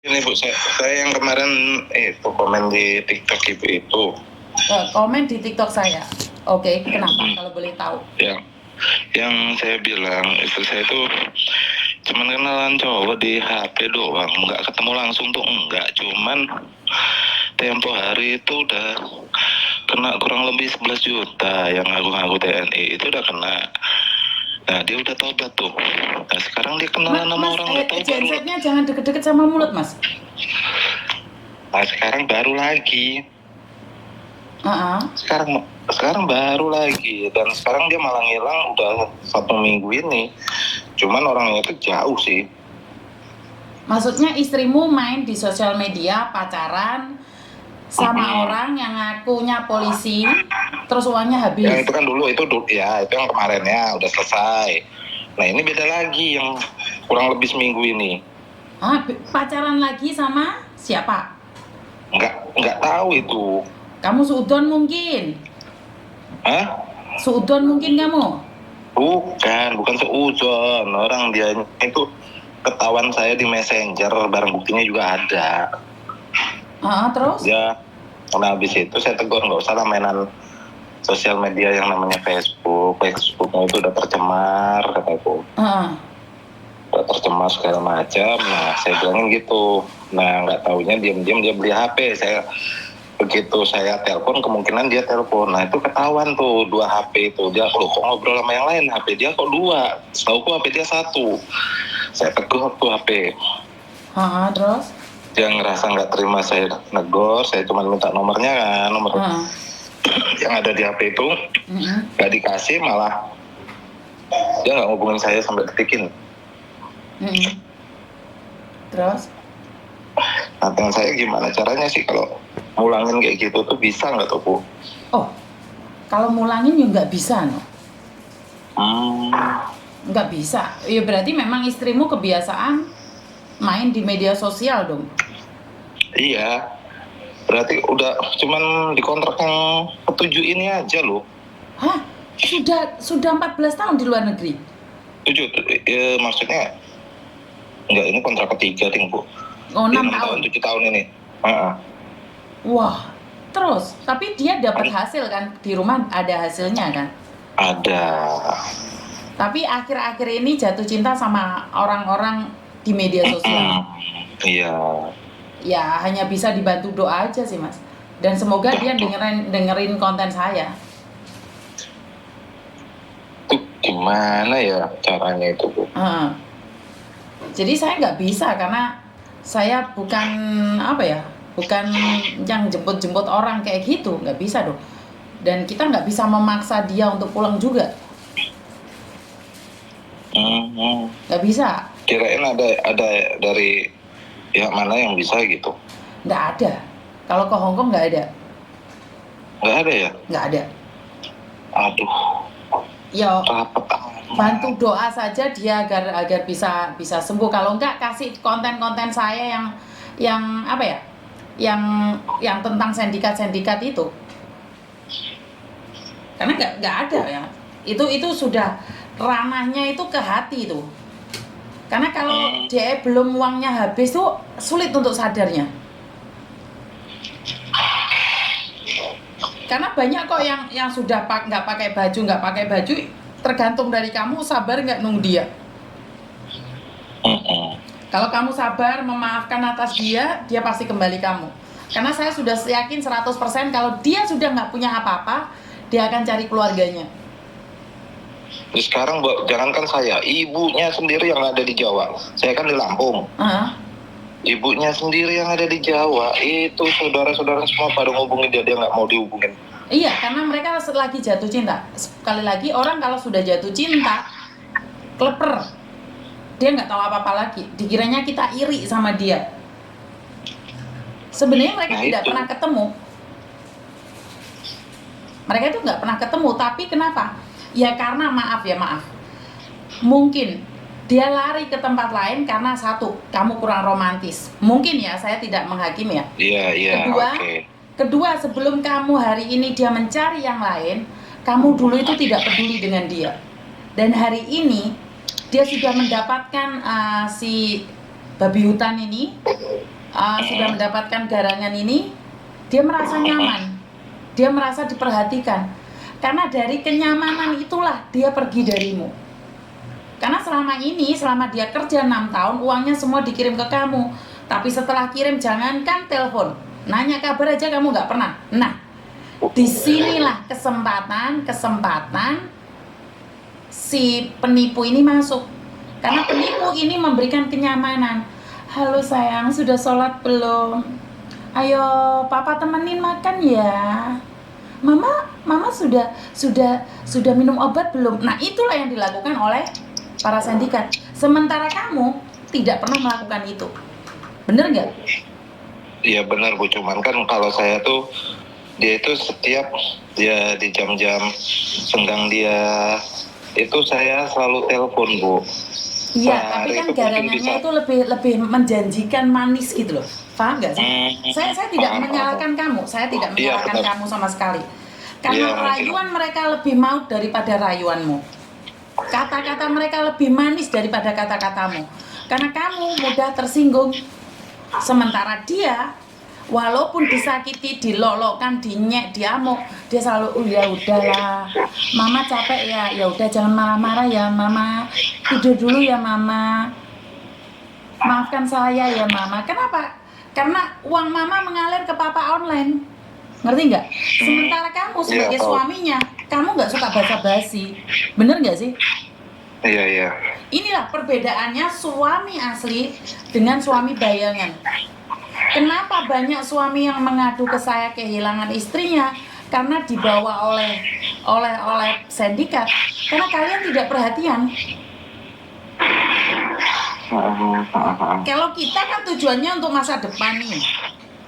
Ini Bu, saya yang kemarin itu komen di TikTok Ibu itu. Komen di TikTok saya. Oke, kenapa kalau boleh tahu? Yang saya bilang istri saya itu cuman kenalan cowok di HP doang, nggak ketemu langsung tuh enggak, cuman tempo hari itu udah kena kurang lebih 11 juta yang ngaku-ngaku TNI itu udah kena. Nah dia udah tobat tuh. Nah sekarang dia kenalan sama orang nggak tahu baru. Gensetnya jangan deket-deket sama mulut Mas. Nah sekarang baru lagi. Sekarang baru lagi, dan sekarang dia malah ngilang udah 1 minggu ini. Cuman orangnya itu jauh sih. Maksudnya istrimu main di sosial media pacaran sama orang yang ngakunya polisi, terus uangnya habis. Yang itu kan dulu itu ya, itu yang kemarinnya udah selesai. Nah ini beda lagi yang kurang lebih seminggu ini. Pacaran lagi sama siapa? Nggak tahu itu. Kamu suudon mungkin? Suudon mungkin kamu? Bukan seudon. Orang dia itu ketahuan saya di Messenger, barang buktinya juga ada. Terus? Ya, nah habis itu saya tegur, nggak usah lah mainan sosial media yang namanya Facebooknya itu udah tercemar, kataku. Udah tercemar segala macam. Nah saya bilangin gitu. Nah nggak taunya diam-diam dia beli HP. Begitu saya telepon, kemungkinan dia telepon. Nah itu ketahuan tuh 2 HP itu. Dia kok ngobrol sama yang lain, HP dia kok 2. Setauku HP dia 1. Saya tegur tuh HP. Terus? Dia ngerasa nggak terima saya negor. Saya cuma minta nomornya kan, nomor yang ada di HP itu. Nggak dikasih, malah dia nggak ngubungin saya sampai detikin. Terus? Nah dengan saya gimana caranya sih kalau mulangin kayak gitu tuh, bisa nggak tuh Bu? Kalau mulangin ya nggak bisa no. Nggak bisa. Ya berarti memang istrimu kebiasaan main di media sosial dong. Iya. Berarti udah cuman di kontrak yang ke-7 ini aja loh. Sudah 14 tahun di luar negeri? 7, maksudnya enggak, ini kontrak ke-3 ting Bu. 6 tahun? 7 tahun ini. Wah, terus tapi dia dapat hasil kan, di rumah ada hasilnya kan? Ada. Tapi akhir-akhir ini jatuh cinta sama orang-orang di media sosial. Iya. Ya hanya bisa dibantu doa aja sih Mas. Dan semoga dia dengerin konten saya. Itu gimana ya caranya itu Bu? Jadi saya nggak bisa, karena saya bukan bukan yang jemput-jemput orang kayak gitu, nggak bisa dong. Dan kita nggak bisa memaksa dia untuk pulang juga. Nggak bisa. Kirain ada dari pihak mana yang bisa gitu? Nggak ada. Kalau ke Hongkong nggak ada. Nggak ada ya? Nggak ada. Aduh. Ya, bantu doa saja dia agar bisa sembuh. Kalau enggak, kasih konten-konten saya yang yang tentang sindikat itu. Karena nggak ada ya. Itu sudah ranahnya itu ke hati itu. Karena kalau dia belum uangnya habis tuh sulit untuk sadarnya. Karena banyak kok yang sudah nggak pakai baju, tergantung dari kamu sabar nggak nunggu dia. Kalau kamu sabar memaafkan atas dia pasti kembali kamu. Karena saya sudah yakin 100% kalau dia sudah nggak punya apa-apa, dia akan cari keluarganya. Sekarang jangankan saya, ibunya sendiri yang ada di Jawa. Saya kan di Lampung. Ibunya sendiri yang ada di Jawa, itu saudara-saudara semua pada ngubungin dia nggak mau dihubungin. Iya, karena mereka lagi jatuh cinta. Sekali lagi, orang kalau sudah jatuh cinta, kleper, dia nggak tahu apa-apa lagi. Dikiranya kita iri sama dia. Sebenarnya mereka tidak pernah ketemu. Mereka itu nggak pernah ketemu, tapi kenapa? Ya karena maaf. Mungkin dia lari ke tempat lain karena satu, kamu kurang romantis. Mungkin ya, saya tidak menghakimi ya. Iya. Kedua, sebelum kamu hari ini dia mencari yang lain, kamu dulu itu tidak peduli dengan dia. Dan hari ini dia sudah mendapatkan si babi hutan ini sudah mendapatkan garangan ini, dia merasa nyaman, dia merasa diperhatikan. Karena dari kenyamanan itulah dia pergi darimu. Karena selama ini, selama dia kerja 6 tahun, uangnya semua dikirim ke kamu. Tapi setelah kirim, jangankan telepon, nanya kabar aja kamu nggak pernah. Nah, disinilah kesempatan si penipu ini masuk. Karena penipu ini memberikan kenyamanan. Halo sayang, sudah sholat belum? Ayo, papa temenin makan ya. Mama sudah minum obat belum? Nah, itulah yang dilakukan oleh para sindikat. Sementara kamu tidak pernah melakukan itu. Bener nggak? Iya benar Bu, cuman kan kalau saya tuh, dia itu setiap dia di jam-jam senggang dia itu saya selalu telepon Bu. Iya, tapi kan garangannya itu lebih menjanjikan manis gitu loh. Paham nggak sih? Saya tidak menyalahkan kamu, saya tidak menyalahkan kamu sama sekali. Karena rayuan mereka lebih maut daripada rayuanmu. Kata-kata mereka lebih manis daripada kata-katamu. Karena kamu mudah tersinggung. Sementara dia, walaupun disakiti, dilolokkan, dinyek, diamuk, dia selalu ya udahlah, mama capek ya udah jangan marah-marah ya mama, tidur dulu ya mama, maafkan saya ya mama. Kenapa? Karena uang mama mengalir ke papa online, ngerti nggak? Sementara kamu sebagai suaminya, kamu nggak suka basa-basi, bener nggak sih? Iya. Inilah perbedaannya suami asli dengan suami bayangan. Kenapa banyak suami yang mengadu ke saya kehilangan istrinya? Karena dibawa oleh sindikat. Karena kalian tidak perhatian. Kalau kita kan tujuannya untuk masa depan nih.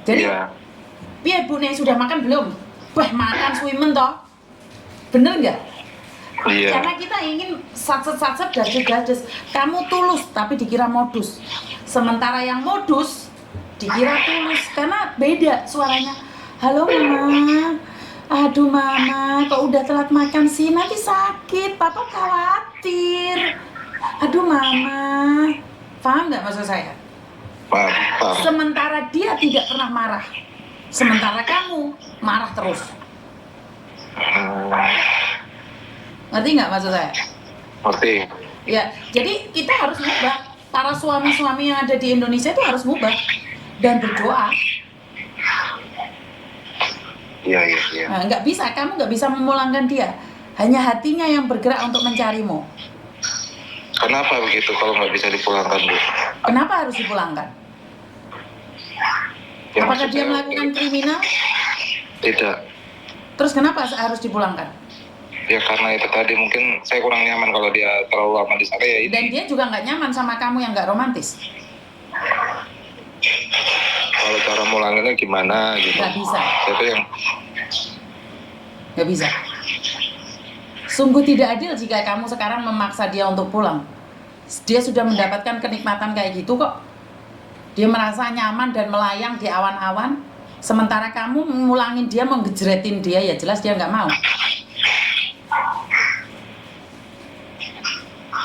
Jadi, biar Bu Nek sudah makan belum? Wah, makan swimen toh. Bener nggak? Iya. Karena kita ingin satset dades. Kamu tulus tapi dikira modus. Sementara yang modus dikira tulus, karena beda suaranya. Halo mama, aduh mama, kok udah telat makan sih, nanti sakit, papa khawatir. Aduh mama, paham nggak maksud saya? Paham. Sementara dia tidak pernah marah, sementara kamu marah terus. Ngerti nggak maksud saya? Ngerti. Ya, jadi kita harus mubah. Para suami-suami yang ada di Indonesia itu harus mubah dan berdoa. Iya. Nah, nggak bisa, kamu nggak bisa memulangkan dia. Hanya hatinya yang bergerak untuk mencarimu. Kenapa begitu kalau nggak bisa dipulangkan Bu? Kenapa harus dipulangkan? Ya, apakah dia melakukan kriminal? Tidak. Terus kenapa harus dipulangkan? Ya karena itu tadi, mungkin saya kurang nyaman kalau dia terlalu lama di sana ya ini. Dan dia juga nggak nyaman sama kamu yang nggak romantis. Kalau cara mulanginnya gimana gitu? Nggak bisa. Itu yang nggak bisa. Sungguh tidak adil jika kamu sekarang memaksa dia untuk pulang. Dia sudah mendapatkan kenikmatan kayak gitu kok. Dia merasa nyaman dan melayang di awan-awan. Sementara kamu ngulangin dia, menggejretin dia, ya jelas dia nggak mau.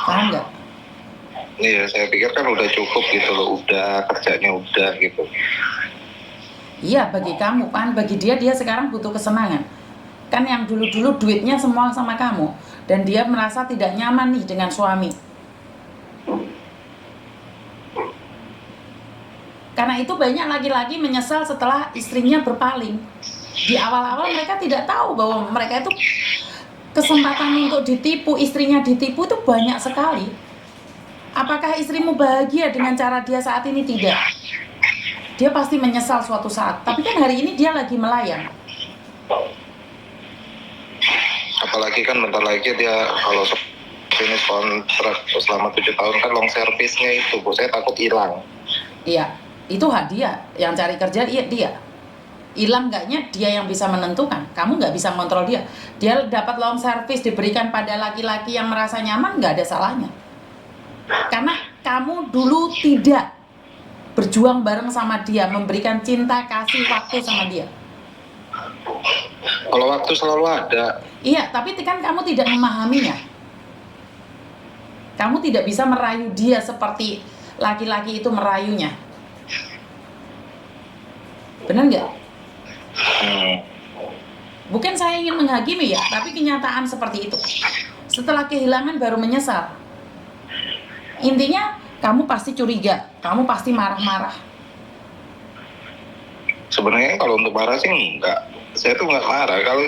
Paham nggak? Iya, saya pikir kan udah cukup gitu loh, udah kerjanya udah gitu. Iya, bagi kamu kan, bagi dia sekarang butuh kesenangan. Kan yang dulu-dulu duitnya semua sama kamu, dan dia merasa tidak nyaman nih dengan suami. Karena itu banyak laki-laki menyesal setelah istrinya berpaling. Di awal-awal mereka tidak tahu bahwa mereka itu kesempatan untuk ditipu, istrinya ditipu itu banyak sekali. Apakah istrimu bahagia dengan cara dia saat ini? Tidak. Dia pasti menyesal suatu saat. Tapi kan hari ini dia lagi melayang. Apalagi kan bentar lagi dia kalau finish kontrak selama 7 tahun kan long service-nya itu Bu, saya takut hilang. Iya, itu hak dia. Yang cari kerja dia. Hilang enggaknya dia yang bisa menentukan. Kamu nggak bisa kontrol dia. Dia dapat long service diberikan pada laki-laki yang merasa nyaman, nggak ada salahnya. Karena kamu dulu tidak berjuang bareng sama dia, memberikan cinta, kasih, waktu sama dia. Kalau waktu selalu ada. Iya, tapi kan kamu tidak memahaminya. Kamu tidak bisa merayu dia seperti laki-laki itu merayunya. Benar nggak? Bukan saya ingin menghakimi ya, tapi kenyataan seperti itu. Setelah kehilangan baru menyesal. Intinya kamu pasti curiga, kamu pasti marah-marah. Sebenarnya kalau untuk marah sih enggak. Saya tuh enggak marah. Kalau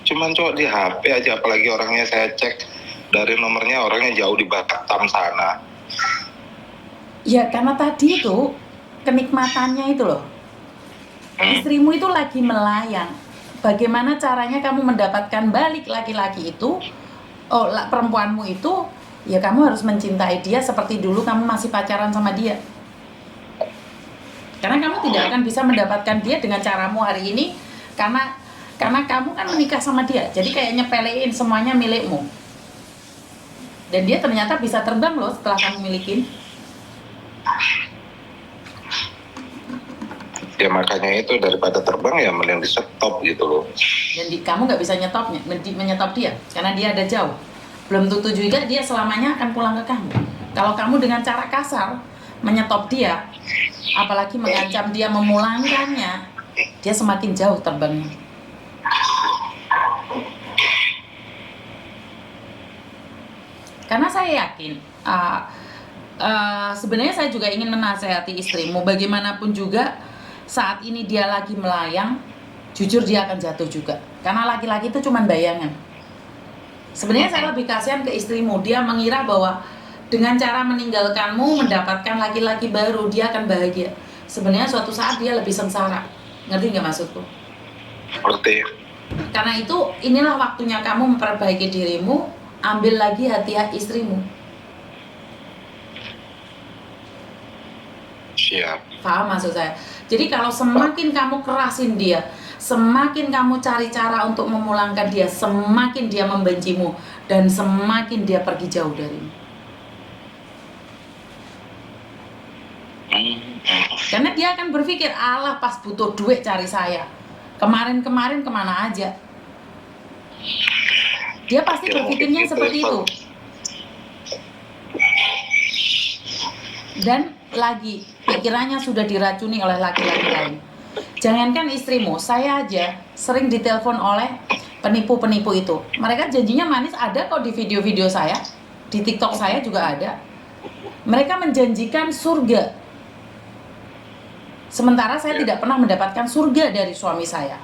cuman cowok di HP aja, apalagi orangnya saya cek dari nomornya orangnya jauh di Batam sana. Ya karena tadi itu kenikmatannya itu loh. Istrimu itu lagi melayang. Bagaimana caranya kamu mendapatkan balik laki-laki itu? Oh, perempuanmu itu, ya kamu harus mencintai dia seperti dulu kamu masih pacaran sama dia. Karena kamu tidak akan bisa mendapatkan dia dengan caramu hari ini, karena kamu kan menikah sama dia. Jadi kayak nyepelein semuanya milikmu. Dan dia ternyata bisa terbang loh setelah kamu milikin. Ya makanya itu daripada terbang ya mending di stop gitu loh. Dan kamu nggak bisa menyetop dia karena dia ada jauh. Belum tentu juga dia selamanya akan pulang ke kamu. Kalau kamu dengan cara kasar menyetop dia, apalagi mengancam dia memulangkannya, dia semakin jauh terbangnya. Karena saya yakin sebenarnya saya juga ingin menasehati istrimu, bagaimanapun juga saat ini dia lagi melayang, jujur dia akan jatuh juga. Karena laki-laki itu cuma bayangan. Sebenarnya saya lebih kasihan ke istrimu, dia mengira bahwa dengan cara meninggalkanmu mendapatkan laki-laki baru dia akan bahagia. Sebenarnya suatu saat dia lebih sengsara. Ngerti nggak maksudku? Ngerti. Karena itu inilah waktunya kamu memperbaiki dirimu, ambil lagi hati istrimu. Siap. Paham maksud saya? Jadi kalau semakin kamu kerasin dia, semakin kamu cari cara untuk memulangkan dia, semakin dia membencimu dan semakin dia pergi jauh darimu. Karena dia akan berpikir, Allah pas butuh duit cari saya. Kemarin-kemarin kemana aja? Dia pasti berpikirnya seperti itu. Dan lagi, pikirannya sudah diracuni oleh laki-laki lain. Jangankan istrimu, saya aja sering ditelepon oleh penipu-penipu itu. Mereka janjinya manis, ada kok di video-video saya. Di TikTok saya juga ada. Mereka menjanjikan surga. Sementara saya tidak pernah mendapatkan surga dari suami saya.